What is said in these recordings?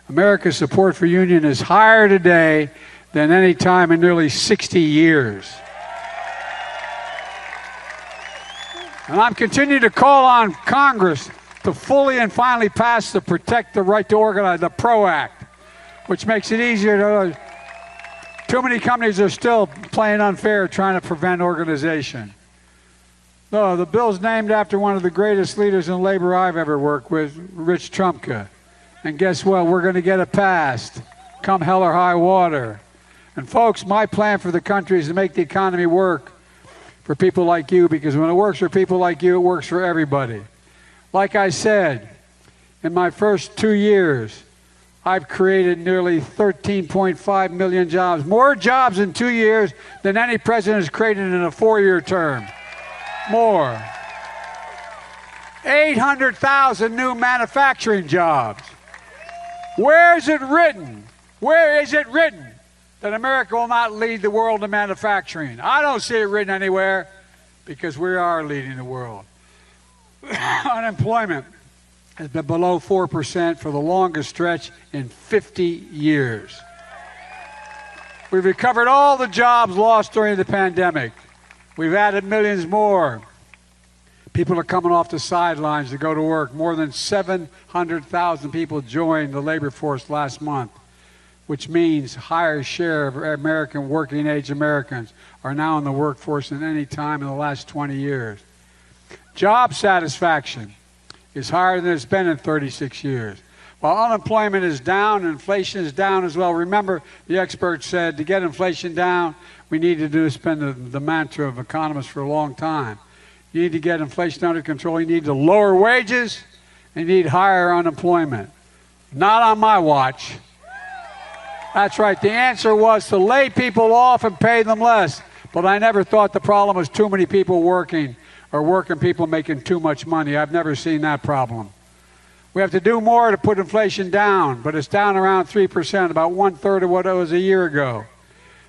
America's support for union is higher today than any time in nearly 60 years. And I'm continuing to call on Congress to fully and finally pass the Protect the Right to Organize, the PRO Act, which makes it easier to... Too many companies are still playing unfair trying to prevent organization. No, the bill's named after one of the greatest leaders in labor I've ever worked with, Rich Trumka. And guess what? We're going to get it passed, come hell or high water. And folks, my plan for the country is to make the economy work for people like you, because when it works for people like you, it works for everybody. Like I said, in my first 2 years, I've created nearly 13.5 million jobs, more jobs in 2 years than any president has created in a 4-year term. More. 800,000 new manufacturing jobs. Where is it written? Where is it written that America will not lead the world in manufacturing? I don't see it written anywhere, because we are leading the world. Unemployment has been below 4% for the longest stretch in 50 years. We've recovered all the jobs lost during the pandemic. We've added millions more. People are coming off the sidelines to go to work. More than 700,000 people joined the labor force last month, which means a higher share of American working-age Americans are now in the workforce than any time in the last 20 years. Job satisfaction is higher than it's been in 36 years. While unemployment is down, inflation is down as well. Remember, the experts said to get inflation down, we need to spend the mantra of economists for a long time. You need to get inflation under control. You need to lower wages, and you need higher unemployment. Not on my watch. That's right. The answer was to lay people off and pay them less. But I never thought the problem was too many people working or working people making too much money. I've never seen that problem. We have to do more to put inflation down, but it's down around 3%, about 1/3 of what it was a year ago.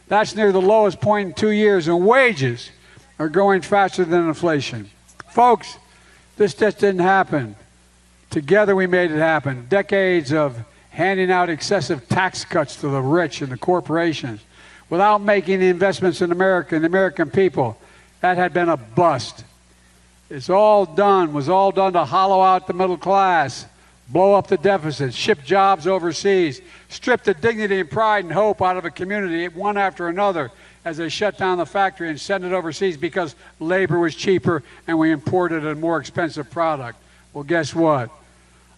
That's near the lowest point in 2 years, and wages are growing faster than inflation. Folks, this just didn't happen. Together we made it happen. Decades of handing out excessive tax cuts to the rich and the corporations without making the investments in America and the American people, that had been a bust. Was all done to hollow out the middle class, blow up the deficit, ship jobs overseas, strip the dignity and pride and hope out of a community one after another as they shut down the factory and send it overseas because labor was cheaper and we imported a more expensive product. Well, guess what?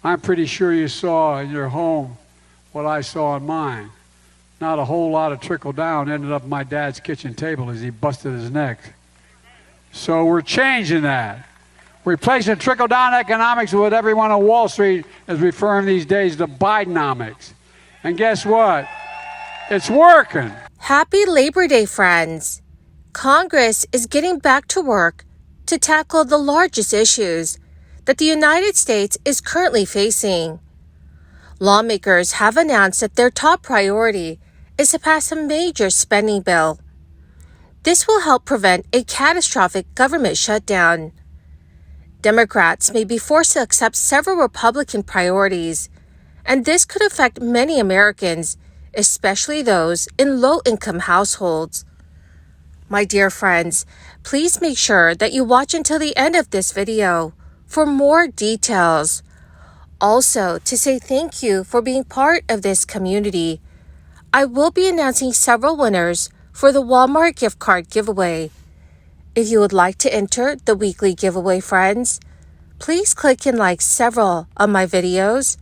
I'm pretty sure you saw in your home what I saw in mine. Not a whole lot of trickle down ended up at my dad's kitchen table as he busted his neck. So we're changing that. We're replacing trickle-down economics with what everyone on Wall Street is referring these days to Bidenomics. And guess what? It's working. Happy Labor Day, friends. Congress is getting back to work to tackle the largest issues that the United States is currently facing. Lawmakers have announced that their top priority is to pass a major spending bill. This will help prevent a catastrophic government shutdown. Democrats may be forced to accept several Republican priorities, and this could affect many Americans, especially those in low-income households. My dear friends, please make sure that you watch until the end of this video for more details. Also, to say thank you for being part of this community, I will be announcing several winners for the Walmart gift card giveaway. If you would like to enter the weekly giveaway, friends, please click and like several of my videos,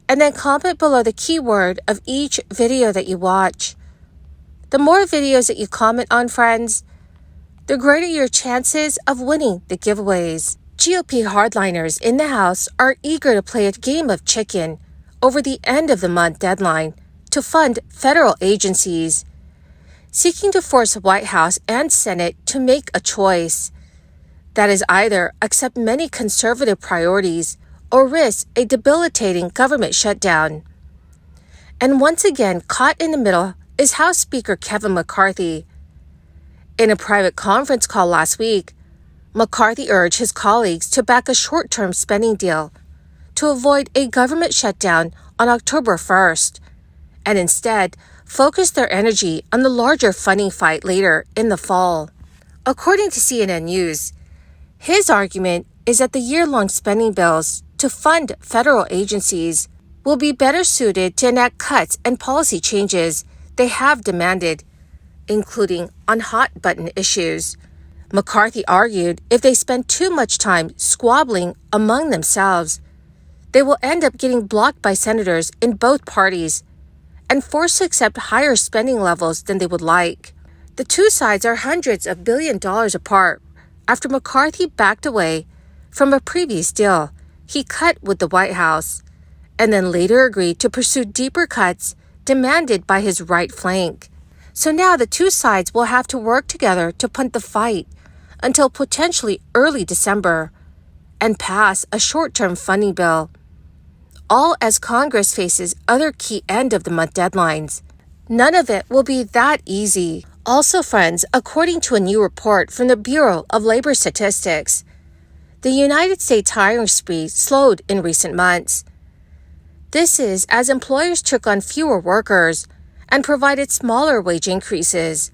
and then comment below the keyword of each video that you watch. The more videos that you comment on, friends, the greater your chances of winning the giveaways. GOP hardliners in the House are eager to play a game of chicken over the end of the month deadline to fund federal agencies, seeking to force the White House and Senate to make a choice. That is either accept many conservative priorities or risk a debilitating government shutdown. And once again, caught in the middle is House Speaker Kevin McCarthy. In a private conference call last week, McCarthy urged his colleagues to back a short-term spending deal to avoid a government shutdown on October 1st, and instead focus their energy on the larger funding fight later in the fall. According to CNN News, his argument is that the year-long spending bills to fund federal agencies will be better suited to enact cuts and policy changes they have demanded, including on hot-button issues. McCarthy argued if they spend too much time squabbling among themselves, they will end up getting blocked by senators in both parties and forced to accept higher spending levels than they would like. The two sides are hundreds of billions of dollars apart after McCarthy backed away from a previous deal he cut with the White House, and then later agreed to pursue deeper cuts demanded by his right flank. So now the two sides will have to work together to punt the fight until potentially early December and pass a short-term funding bill, all as Congress faces other key end-of-the-month deadlines. None of it will be that easy. Also, friends, according to a new report from the Bureau of Labor Statistics, the United States hiring spree slowed in recent months. This is as employers took on fewer workers and provided smaller wage increases.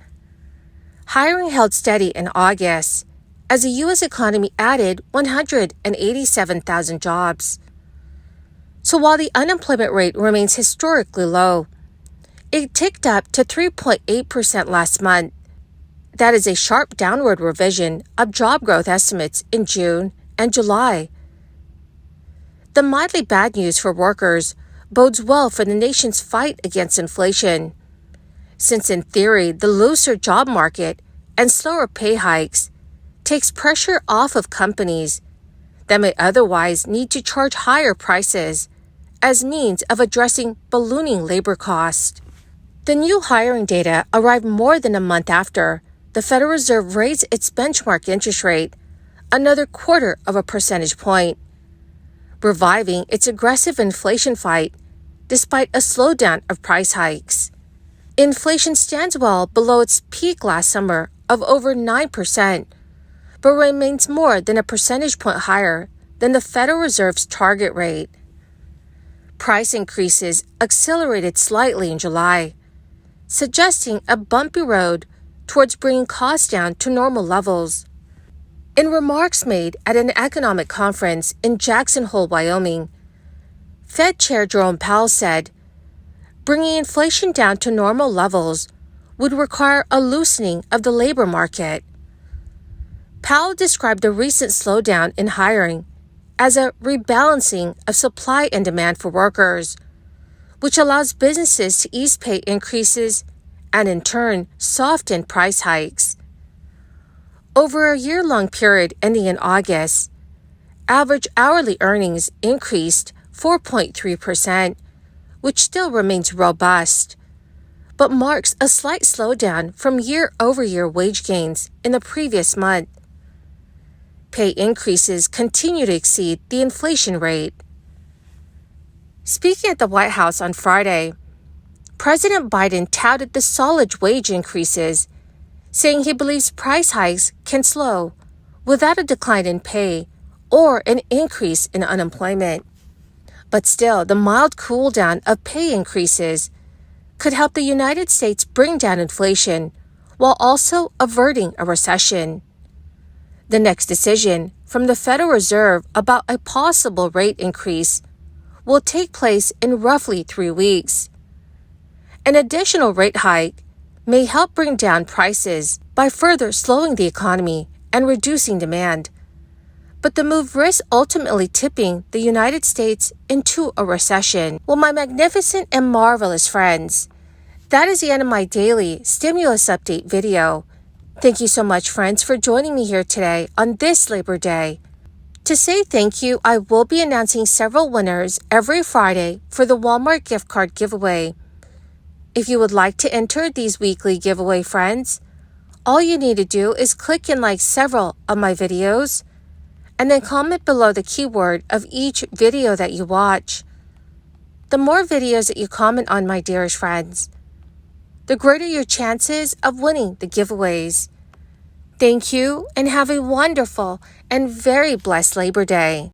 Hiring held steady in August as the U.S. economy added 187,000 jobs. So while the unemployment rate remains historically low, it ticked up to 3.8% last month. That is a sharp downward revision of job growth estimates in June and July. The mildly bad news for workers bodes well for the nation's fight against inflation, since in theory the looser job market and slower pay hikes takes pressure off of companies that may otherwise need to charge higher prices as means of addressing ballooning labor costs. The new hiring data arrived more than a month after the Federal Reserve raised its benchmark interest rate another 0.25 percentage point, reviving its aggressive inflation fight despite a slowdown of price hikes. Inflation stands well below its peak last summer of over 9%, but remains more than a percentage point higher than the Federal Reserve's target rate. Price increases accelerated slightly in July, suggesting a bumpy road towards bringing costs down to normal levels. In remarks made at an economic conference in Jackson Hole, Wyoming, Fed Chair Jerome Powell said, bringing inflation down to normal levels would require a loosening of the labor market. Powell described the recent slowdown in hiring as a rebalancing of supply and demand for workers, which allows businesses to ease pay increases and in turn soften price hikes. Over a year-long period ending in August, average hourly earnings increased 4.3%, which still remains robust, but marks a slight slowdown from year-over-year wage gains in the previous month. Pay increases continue to exceed the inflation rate. Speaking at the White House on Friday, President Biden touted the solid wage increases, saying he believes price hikes can slow without a decline in pay or an increase in unemployment. But still, the mild cool down of pay increases could help the United States bring down inflation while also averting a recession. The next decision from the Federal Reserve about a possible rate increase will take place in roughly 3 weeks. An additional rate hike may help bring down prices by further slowing the economy and reducing demand. But the move risks ultimately tipping the United States into a recession. Well, my magnificent and marvelous friends, that is the end of my daily stimulus update video. Thank you so much, friends, for joining me here today on this Labor Day. To say thank you, I will be announcing several winners every Friday for the Walmart gift card giveaway. If you would like to enter these weekly giveaway, friends, all you need to do is click and like several of my videos, and then comment below the keyword of each video that you watch. The more videos that you comment on, my dearest friends, the greater your chances of winning the giveaways. Thank you, and have a wonderful and very blessed Labor Day.